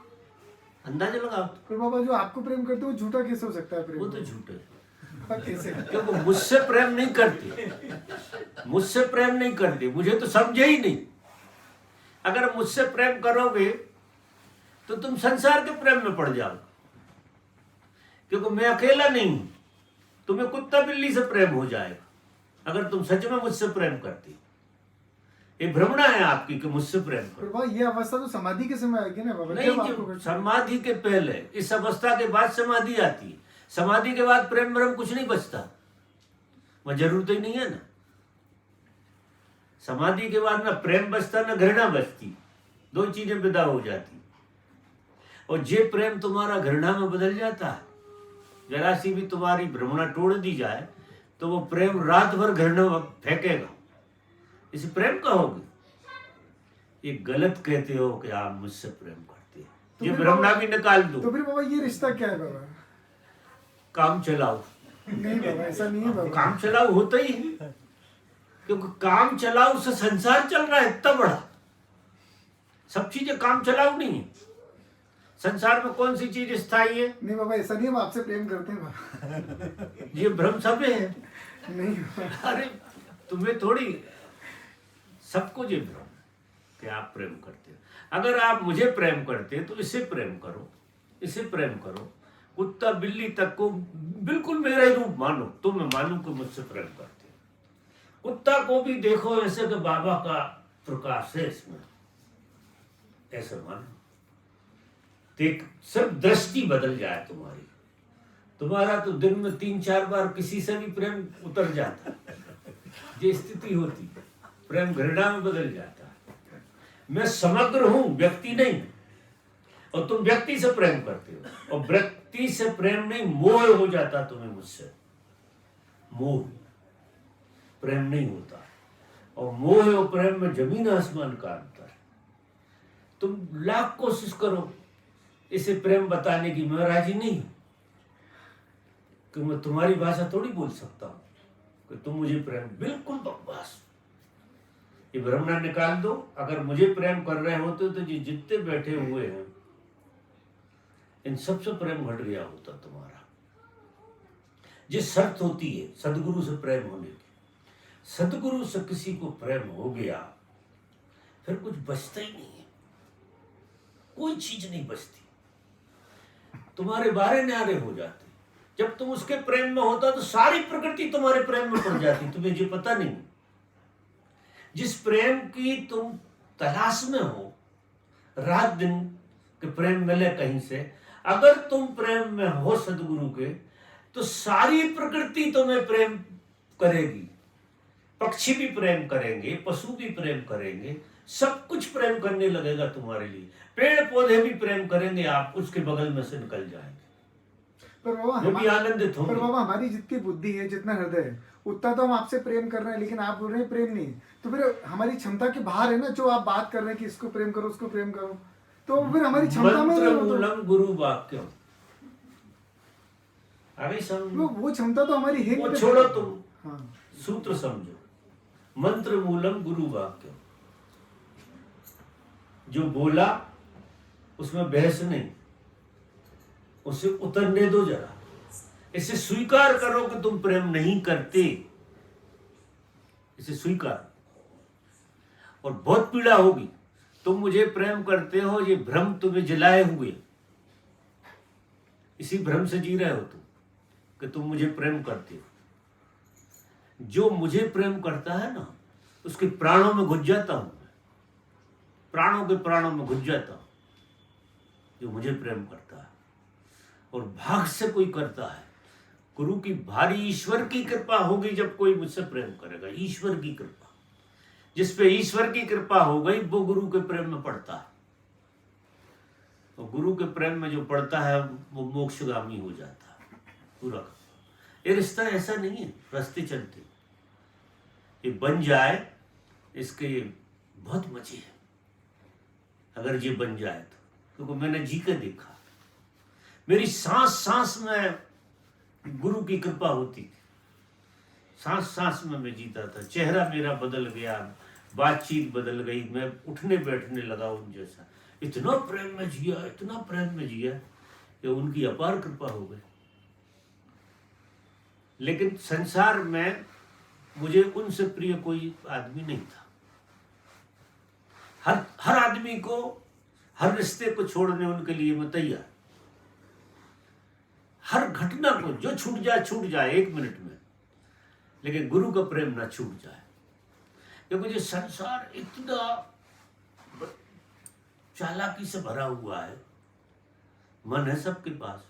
अंदाजा लगाओ। तो बाबा जो आपको प्रेम करते हैं वो झूठा कैसे हो सकता है प्रेम? वो तो झूठा है, कैसे? क्योंकि मुझसे प्रेम नहीं करती, मुझसे प्रेम नहीं करती, मुझे तो समझे ही नहीं। अगर मुझसे प्रेम करोगे तो तुम संसार के प्रेम में पड़ जाओगे, क्योंकि मैं अकेला नहीं हूं। तुम्हें कुत्ता बिल्ली से प्रेम हो जाएगा अगर तुम सच में मुझसे प्रेम करती। ये भ्रमणा है आपकी कि मुझसे प्रेम करो। बाबा ये अवस्था तो समाधि के समय आएगी ना बाबा? नहीं, समाधि के पहले, इस अवस्था के बाद समाधि आती है। समाधि के बाद प्रेम भ्रम कुछ नहीं बचता, वह जरूरत ही नहीं है ना। समाधि के बाद ना प्रेम बचता ना घृणा बचती, दो चीजें विदा हो जाती। और जे प्रेम तुम्हारा घृणा में बदल जाता है, जरा सी भी तुम्हारी भ्रमणा तोड़ दी जाए तो वो प्रेम रात भर घृणा फेंकेगा। इसे प्रेम कहोगे? ये गलत कहते हो कि आप मुझसे प्रेम करते हैं। तो ये फिर भ्रमणा भी निकाल दो। तो फिर बाबा ये रिश्ता क्या है बाबा? काम चलाओ। नहीं बाबा ऐसा नहीं है बाबा। काम चलाओ होता ही है, क्योंकि काम चलाओ से संसार चल रहा है इतना बड़ा। सब चीजें काम चलाओ नहीं है। संसार में कौन सी चीज स्थायी है? नहीं बाबा ऐसा नहीं, हम आपसे प्रेम करते हैं बाबा। ये भ्रम सब है। नहीं बाबा। अरे तुम्हें थोड़ी, सबको ये भ्रम कि आप प्रेम करते हो। अगर आप मुझे प्रेम करते हैं तो इसे प्रेम करो, इसे प्रेम करो। कुत्ता बिल्ली तक को बिल्कुल मेरा ही रूप मानो तो मैं मानूं कि मुझसे प्रेम करते हो। कुत्ता को भी देखो ऐसे कि बाबा का प्रकाश है इसमें, ऐसे मानो। देख, सिर्फ दृष्टि बदल जाए तुम्हारी। तुम्हारा तो दिन में 3-4 बार किसी से भी प्रेम उतर जाता, ये स्थिति होती। प्रेम घृणा में बदल जाता है। मैं समग्र हूं, व्यक्ति नहीं। और तुम व्यक्ति से प्रेम करते हो, और व्यक्ति से प्रेम नहीं, मोह हो जाता तुम्हें मुझसे। मोह, प्रेम नहीं होता। और मोह और प्रेम में जमीन आसमान का अंतर है। तुम लाख कोशिश करो इसे प्रेम बताने की, मैं राजी नहीं हूं कि मैं तुम्हारी भाषा थोड़ी बोल सकता हूं कि तुम मुझे प्रेम, बिल्कुल बकवास। ये भ्रमणा निकाल दो। अगर मुझे प्रेम कर रहे होते तो ये जितने बैठे हुए हैं इन सबसे प्रेम घट गया होता तुम्हारा। जिस शर्त होती है सदगुरु से प्रेम होने की, सदगुरु से किसी को प्रेम हो गया फिर कुछ बचता ही नहीं है, कोई चीज नहीं बचती। तुम्हारे बारे न्यारे हो जाते। जब तुम उसके प्रेम में होता तो सारी प्रकृति तुम्हारे प्रेम में पड़ जाती, तुम्हें ये पता नहीं। जिस प्रेम की तुम तलाश में हो, रात दिन कि प्रेम मिले कहीं से। अगर तुम प्रेम में हो सदगुरु के, तो सारी प्रकृति तुम्हें प्रेम करेगी। पक्षी भी प्रेम करेंगे, पशु भी प्रेम करेंगे, सब कुछ प्रेम करने लगेगा तुम्हारे लिए। पेड़ पौधे भी प्रेम करेंगे, आप उसके बगल में से निकल जाएंगे, पर बाबा वो भी आनंदित पर होंगे। बाबा हमारी जितनी बुद्धि है, जितना हृदय है, उतना तो हम आपसे प्रेम कर रहे हैं, लेकिन आप बोल रहे हैं प्रेम नहीं। तो फिर हमारी क्षमता के बाहर है ना, जो आप बात कर रहे हैं कि इसको प्रेम करो, उसको प्रेम करो, तो फिर हमारी क्षमता में मंत्र नहीं हो तो। मूलम गुरु वाक्यम, अभी समझो, वो क्षमता तो हमारी है वो नहीं। छोड़ो, तुम हाँ, सूत्र समझो। मंत्र मूलम गुरु वाक्यम, जो बोला उसमें बहस नहीं, उसे उतरने दो जरा। इसे स्वीकार करो कि तुम प्रेम नहीं करते, इसे स्वीकार। और बहुत पीड़ा होगी, तुम मुझे प्रेम करते हो, ये भ्रम तुम्हें जलाए हुए, इसी भ्रम से जी रहे हो तुम कि तुम मुझे प्रेम करते हो। जो मुझे प्रेम करता है ना, उसके प्राणों में घुस जाता हूं मैं, प्राणों के प्राणों में घुस जाता हूं, जो मुझे प्रेम करता है। और भाग से कोई करता है, गुरु की भारी ईश्वर की कृपा होगी जब कोई मुझसे प्रेम करेगा। ईश्वर की कृपा, जिस पे ईश्वर की कृपा हो गई वो गुरु के प्रेम में पड़ता है। और गुरु के प्रेम में जो पड़ता है वो मोक्षगामी हो जाता है पूरा। ये रिश्ता ऐसा नहीं है रास्ते चलते, ये बन जाए, इसके बहुत मजे है अगर ये बन जाए तो। क्योंकि मैंने जी के देखा, मेरी सांस सांस में गुरु की कृपा होती थी, सांस सांस में मैं जीता था। चेहरा मेरा बदल गया, बातचीत बदल गई, मैं उठने बैठने लगा उन जैसा। इतना प्रेम में जिया, इतना प्रेम में जिया कि उनकी अपार कृपा हो गई। लेकिन संसार में मुझे उनसे प्रिय कोई आदमी नहीं था। हर आदमी को, हर रिश्ते को छोड़ने उनके लिए मैं तैयार। हर घटना को जो छूट जाए 1 मिनट में, लेकिन गुरु का प्रेम ना छूट जाए। क्योंकि ये संसार इतना चालाकी से भरा हुआ है, मन है सबके पास,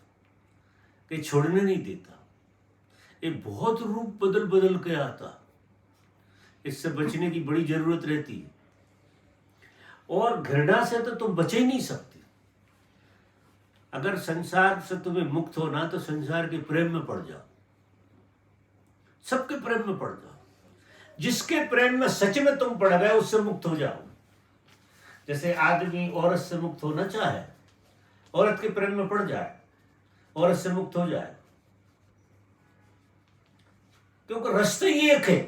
कि छोड़ने नहीं देता। ये बहुत रूप बदल बदल के आता, इससे बचने की बड़ी जरूरत रहती है। और घृणा से तो तुम बच ही नहीं सकते। अगर संसार से तुम्हें मुक्त होना तो संसार के प्रेम में पड़ जाओ, सबके प्रेम में पड़ जाओ। जिसके प्रेम में सच में तुम पड़ गए उससे मुक्त हो जाओ। जैसे आदमी औरत से मुक्त होना चाहे, औरत के प्रेम में पड़ जाए, औरत से मुक्त हो जाए, क्योंकि रास्ते ही एक है।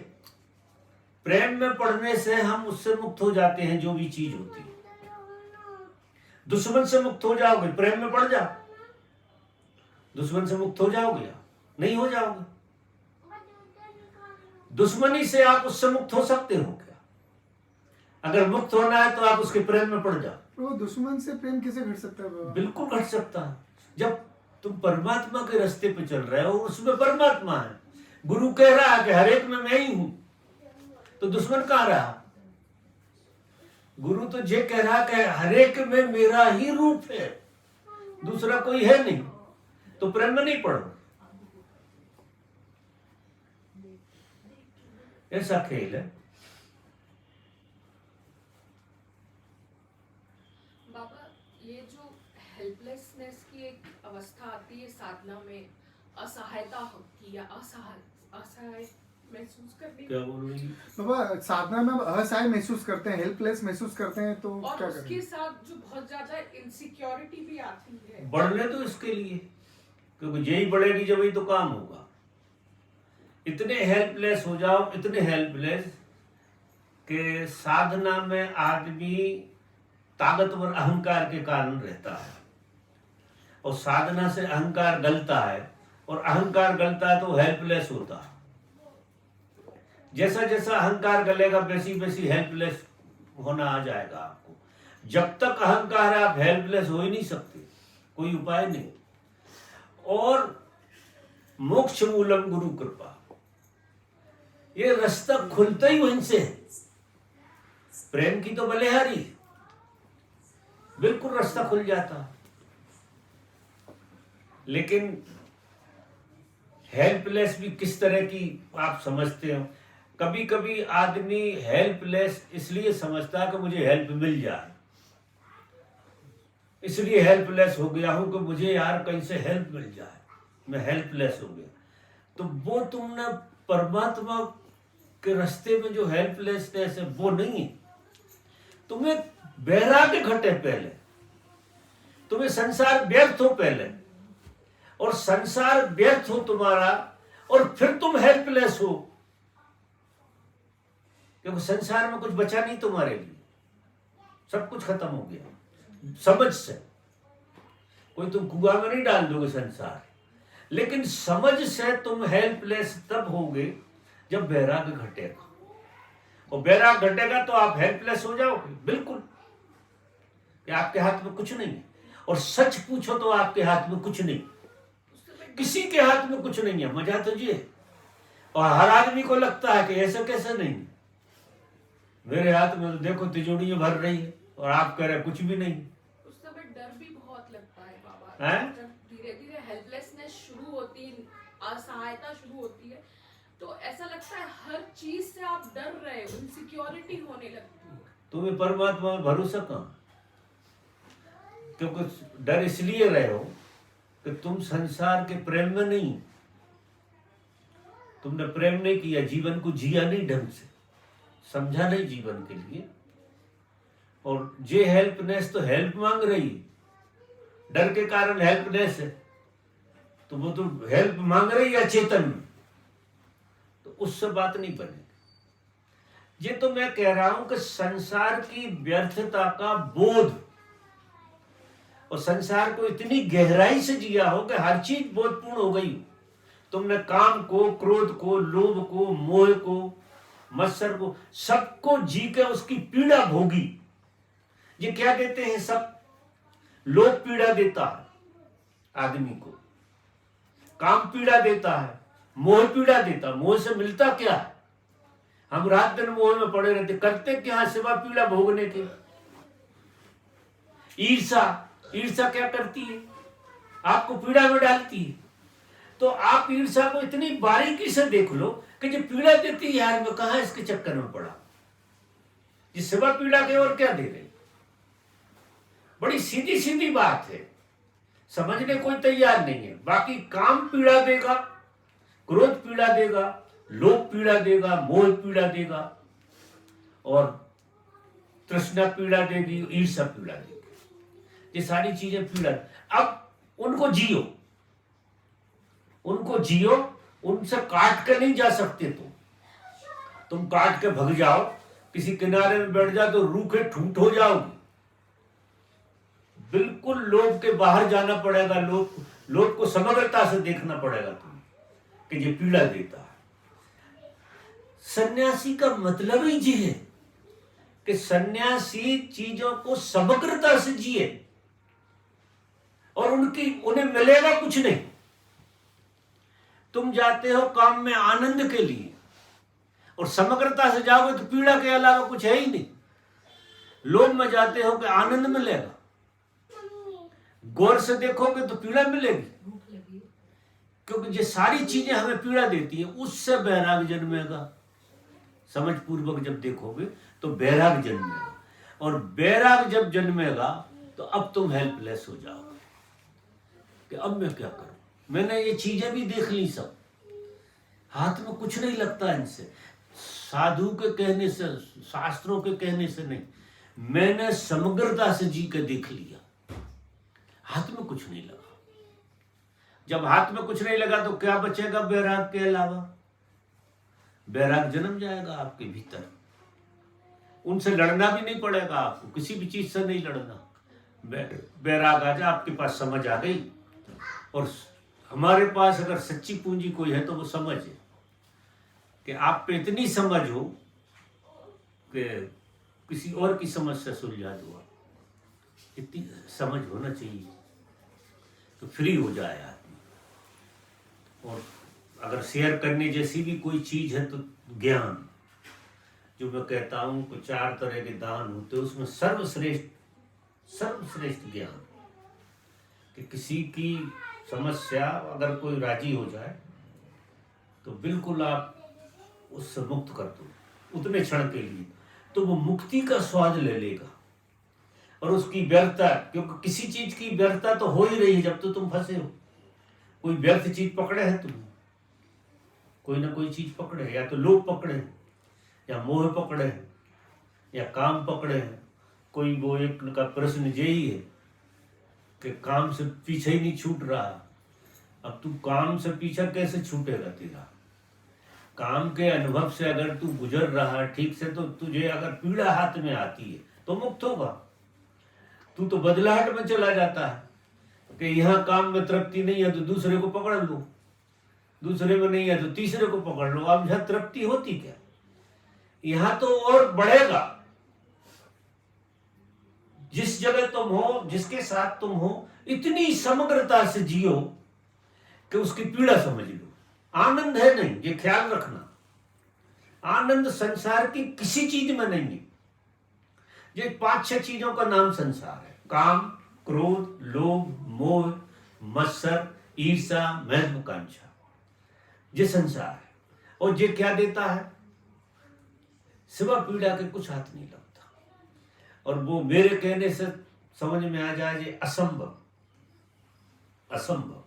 प्रेम में पड़ने से हम उससे मुक्त हो जाते हैं, जो भी चीज होती है। दुश्मन से मुक्त हो जाओगे, प्रेम में पड़ जाओ, दुश्मन से मुक्त हो जाओगे? नहीं हो जाओगे। दुश्मनी से आप उससे मुक्त हो सकते हो क्या? अगर मुक्त होना है तो आप उसके प्रेम में पड़ जाओ। वो दुश्मन से प्रेम कैसे घट सकता है बाबा? बिल्कुल घट सकता है। जब तुम परमात्मा के रास्ते पे चल रहे हो, उसमें परमात्मा है, गुरु कह रहा है कि हर एक में मैं ही हूं, तो दुश्मन कहां रहा? गुरु तो ये कह रहा है कि हर एक में मेरा ही रूप है, दूसरा कोई है नहीं, तो प्रेम में नहीं पड़ो। ऐसा खेल है। बाबा, ये जो हेल्पलेसनेस की एक अवस्था आती है साधना में, असहायता होती है, असहाय महसूस करने, क्या बोल रही है? बाबा साधना में हम असहाय महसूस करते हैं, हेल्पलेस महसूस करते हैं, तो और क्या उसके करें? साथ जो बहुत ज्यादा इनसिक्योरिटी भी आती है। बढ़ने तो इसके लिए, क्योंकि यही बढ़ेगी जब ही तो काम होगा। इतने हेल्पलेस हो जाओ, इतने हेल्पलेस कि साधना में आदमी ताकतवर अहंकार के कारण रहता है, और साधना से अहंकार गलता है, और अहंकार गलता है तो हेल्पलेस होता है। जैसा जैसा अहंकार गलेगा वैसी वैसी हेल्पलेस होना आ जाएगा आपको। जब तक अहंकार है आप हेल्पलेस हो ही नहीं सकते, कोई उपाय नहीं। और मोक्ष मूलम गुरु कृपा, ये रास्ता खुलता ही वहीं से है। प्रेम की तो बलिहारी, बिल्कुल रास्ता खुल जाता। लेकिन हेल्पलेस भी किस तरह की आप समझते हो? कभी कभी आदमी हेल्पलेस इसलिए समझता है कि मुझे हेल्प मिल जाए, इसलिए हेल्पलेस हो गया हूं कि मुझे यार कहीं से हेल्प मिल जाए, मैं हेल्पलेस हो गया। तो वो तुमने परमात्मा के रास्ते में जो हेल्पलेसनेस है वो नहीं है। तुम्हें वैराग्य घटे पहले, तुम्हें संसार व्यर्थ हो पहले, और संसार व्यर्थ हो तुम्हारा, और फिर तुम हेल्पलेस हो, क्योंकि संसार में कुछ बचा नहीं तुम्हारे लिए, सब कुछ खत्म हो गया समझ से। कोई तुम कुआं में नहीं डाल दोगे संसार, लेकिन समझ से तुम हेल्पलेस तब होगे जब वैराग्य घटेगा, और वैराग्य घटेगा तो आप हेल्पलेस हो जाओगे बिल्कुल, कि आपके हाथ में कुछ नहीं है। और सच पूछो तो आपके हाथ में कुछ नहीं, किसी के हाथ में कुछ नहीं है। मजा तो ये, और हर आदमी को लगता है कि ऐसा कैसे नहीं, मेरे हाथ में तो देखो तिजोरियां भर रही है और आप कह रहे कुछ भी नहीं। उस समय डर भी बहुत लगता है बाबा, हैं? जब धीरे धीरे हेल्पलेसनेस शुरू होती है, असहायता शुरू होती है, तो ऐसा लगता है हर चीज से आप डर रहे हो, इनसिक्योरिटी होने लगती है। तुम्हें परमात्मा में भरोसा कहाँ? क्योंकि डर इसलिए रहे हो कि तुम संसार के प्रेम में नहीं, तुमने प्रेम नहीं किया, जीवन को जिया नहीं ढंग से, समझा नहीं जीवन के लिए। और ये हेल्पनेस तो हेल्प मांग रही है, डर के कारण हेल्पनेस है, तो वो तो हेल्प मांग रही है चेतन में, तो उससे बात नहीं बनेगी। ये तो मैं कह रहा हूं कि संसार की व्यर्थता का बोध, और संसार को इतनी गहराई से जिया हो कि हर चीज बोधपूर्ण हो गई हो। तुमने काम को, क्रोध को, लोभ को, मोह को, मत्सर को, सबको जी के उसकी पीड़ा भोगी। ये क्या देते हैं सब? लोभ पीड़ा देता है आदमी को, काम पीड़ा देता है, मोह पीड़ा देता है। मोह से मिलता क्या है? हम रात दिन मोह में पड़े रहते, करते क्या है सिवा पीड़ा भोगने के? ईर्षा, ईर्षा क्या करती है? आपको पीड़ा में डालती है। तो आप ईर्षा को इतनी बारीकी से देख लो कि जो पीड़ा देती है, यार मैं कहां इसके चक्कर में पड़ा, जिस सिवा पीड़ा के और क्या दे रही? बड़ी सीधी सीधी बात है, समझने कोई तैयार नहीं है। बाकी काम पीड़ा देगा, क्रोध पीड़ा देगा, लोभ पीड़ा देगा, मोह पीड़ा देगा, और तृष्णा पीड़ा देगी, ईर्षा पीड़ा देगी। ये सारी चीजें पीड़ा। अब उनको जियो, उनको जियो, उनसे काट के नहीं जा सकते। तुम काट के भग जाओ, किसी किनारे में बैठ जाओ तो रूखे ठूंठ हो जाओगे। बिल्कुल लोभ के बाहर जाना पड़ेगा, लोभ को समग्रता से देखना पड़ेगा तुम्हें कि ये पीड़ा देता है। सन्यासी का मतलब ही ये है कि सन्यासी चीजों को समग्रता से जिए, और उन्हें मिलेगा कुछ नहीं। तुम जाते हो काम में आनंद के लिए, और समग्रता से जाओगे तो पीड़ा के अलावा कुछ है ही नहीं। लोभ में जाते हो कि आनंद मिलेगा, गौर से देखोगे तो पीड़ा मिलेगी, क्योंकि ये सारी चीजें हमें पीड़ा देती है। उससे वैराग्य जन्मेगा। समझ पूर्वक जब देखोगे तो वैराग्य जन्मेगा, और वैराग्य जब जन्मेगा तो अब तुम हेल्पलेस हो जाओगे कि अब मैं क्या करूं, मैंने ये चीजें भी देख ली, सब हाथ में कुछ नहीं लगता इनसे। साधु के कहने से, शास्त्रों के कहने से नहीं, मैंने समग्रता से जी के देख लिया, हाथ में कुछ नहीं लगा। जब हाथ में कुछ नहीं लगा तो क्या बचेगा वैराग के अलावा? वैराग जन्म जाएगा आपके भीतर। उनसे लड़ना भी नहीं पड़ेगा आपको, किसी भी चीज से नहीं लड़ना। वैराग आ जाए, आपके पास समझ आ गई। और हमारे पास अगर सच्ची पूंजी कोई है तो वो समझ है, कि आप पे इतनी समझ हो कि किसी और की समस्या सुलझा दो। इतनी समझ होना चाहिए तो फ्री हो जाए आदमी। और अगर शेयर करने जैसी भी कोई चीज है तो ज्ञान, जो मैं कहता हूं कि 4 तरह के दान होते हैं, उसमें सर्वश्रेष्ठ सर्वश्रेष्ठ ज्ञान, कि किसी की समस्या अगर कोई राजी हो जाए तो बिल्कुल आप उससे मुक्त कर दो उतने क्षण के लिए, तो वो मुक्ति का स्वाद ले लेगा। और उसकी व्यर्थता, क्योंकि किसी चीज की व्यर्थता तो हो ही रही है जब तो तुम फंसे हो। कोई व्यर्थ चीज पकड़े है तुम, कोई ना कोई चीज पकड़े है, या तो लोभ पकड़े हैं, या मोह पकड़े हैं, या काम पकड़े हैं। कोई वो एक का प्रश्न यही है कि काम से पीछे ही नहीं छूट रहा। अब तू काम से पीछा कैसे छूटेगा तेरा? काम के अनुभव से अगर तू गुजर रहा ठीक से, तो तुझे अगर पीड़ा हाथ में आती है तो मुक्त होगा। तू तो बदलाहट में चला जाता है कि यहाँ काम में तृप्ति नहीं है तो दूसरे को पकड़ लो, दूसरे में नहीं है तो तीसरे को पकड़ लो। अब यहाँ तृप्ति होती क्या? यहाँ तो और बढ़ेगा। जिस जगह तुम हो, जिसके साथ तुम हो, इतनी समग्रता से जियो कि उसकी पीड़ा समझ लो। आनंद है नहीं, ये ख्याल रखना। आनंद संसार की किसी चीज में नहीं है। ये 5-6 चीजों का नाम संसार है: काम, क्रोध, लोभ, मोह, मत्सर, ईर्षा, महत्वाकांक्षा। ये संसार है। और ये क्या देता है? सिवा पीड़ा के कुछ हाथ नहीं लगता। और वो मेरे कहने से समझ में आ जाए ये असंभव, असंभव।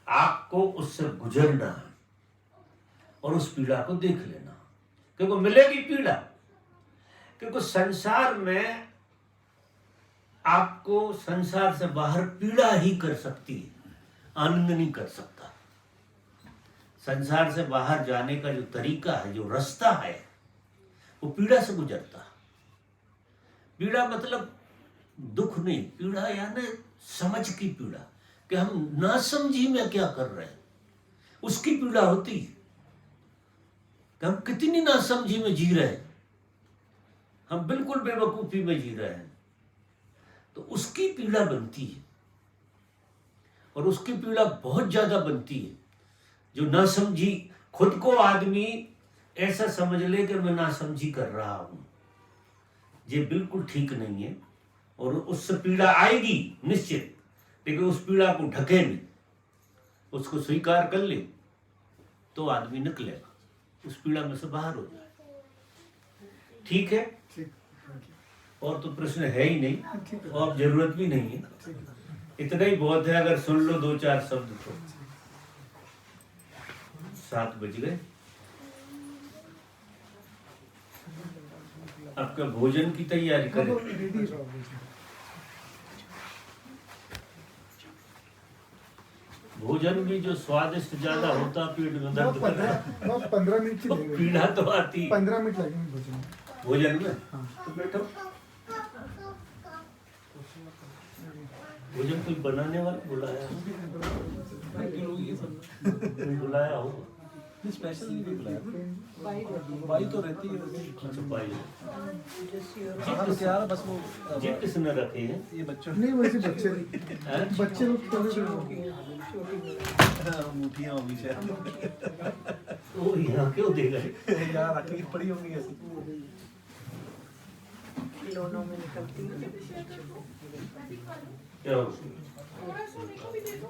आपको उससे गुजरना है और उस पीड़ा को देख लेना, क्योंकि मिलेगी पीड़ा। क्योंकि संसार में आपको संसार से बाहर पीड़ा ही कर सकती है, आनंद नहीं कर सकता। संसार से बाहर जाने का जो तरीका है, जो रास्ता है, वो पीड़ा से गुजरता है। पीड़ा मतलब दुख नहीं, पीड़ा यानी समझ की पीड़ा, कि हम नासमझी में क्या कर रहे हैं, उसकी पीड़ा होती है। कि हम कितनी नासमझी में जी रहे हैं, हम बिल्कुल बेवकूफी में जी रहे हैं, तो उसकी पीड़ा बनती है। और उसकी पीड़ा बहुत ज्यादा बनती है जो नासमझी, खुद को आदमी ऐसा समझ ले कि मैं नासमझी कर रहा हूं, ये बिल्कुल ठीक नहीं है। और उससे पीड़ा आएगी निश्चित, लेकिन उस पीड़ा को ढके नहीं, उसको स्वीकार कर ले तो आदमी निकलेगा, उस पीड़ा में से बाहर हो जाए। ठीक है? और तो प्रश्न है ही नहीं, और जरूरत भी नहीं है, इतना ही बहुत है। अगर सुन लो 2-4 शब्द तो। 7 बज गए। आपका भोजन की तैयारी करें। भोजन भी जो स्वादिष्ट ज्यादा होता, पेट में दर्द कर रहा है, 15 मिनट की तो लगेगी। पीड़ा तो आती 15 मिनट लगेंगे भोजन में। भोजन में। हाँ। तो बैठो। भोजन कोई बनाने वाला बुलाया बुलाया हो? स्पेशल नहीं बुलाया, बाई तो रहती है। अच्छा, भाई हाँ तो क्या बस वो जी किसने रखे हैं? ये बच्चों नहीं, वैसे बच्चे हैं? बच्चे लोग थोड़े मुठियाँ होगी शायद, तो यहाँ क्यों दे गए? यहाँ रखी पड़ी होंगी ऐसी। खिलौनों में निकलती है। क्या हो? थोड़ा सोने को भी दे दो।